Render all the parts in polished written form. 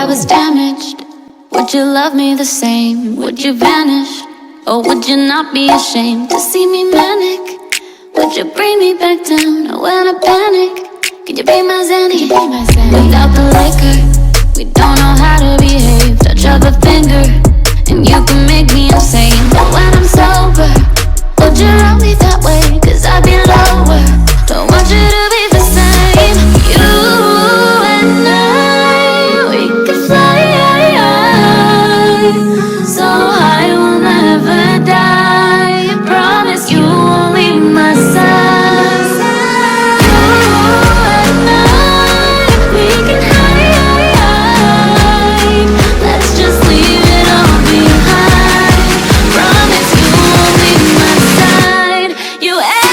I was damaged, would you love me the same? Would you vanish? Or would you not be ashamed to see me manic? Would you bring me back down when I panic? Could you be my Zanny? Without the liquor, we don't know how to behave. Touch of a finger, and you can make me insane. But when I'm sober, would you love me that way? Cause I'd be lower. Don't want you to be the same. You and I, we could fly so high we'll never die. I promise you won't leave my side. You and I, we can hide. Let's just leave it all behind. Promise you won't leave my side. You and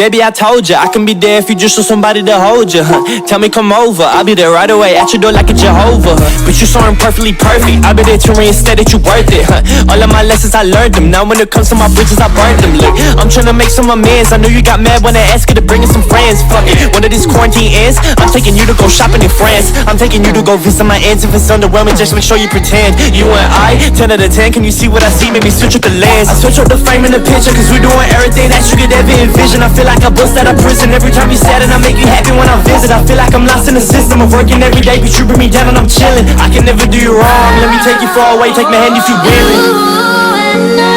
Baby, I told ya, I can be there if you just want somebody to hold ya, Tell me come over, I'll be there right away at your door like a Jehovah, But you so imperfectly perfect, I'll be there to reinstate that you worth it, All of my lessons, I learned them. Now when it comes to my bridges, I burned them. Look, I'm tryna make some amends. I know you got mad when I asked you to bring in some friends. Fuck it, one of these quarantine ends, I'm taking you to go shopping in France. I'm taking you to go visit my aunts. If it's underwhelming, just make sure you pretend. You and I, 10 out of 10, can you see what I see? Maybe switch up the lens. I switch up the frame and the picture, cause we're doing everything that you could ever envision. I feel like I bust out of prison every time you sad, and I make you happy when I visit. I feel like I'm lost in the system of working every day, but you bring me down and I'm chilling. I can never do you wrong. Let me take you far away, take my hand if you willing.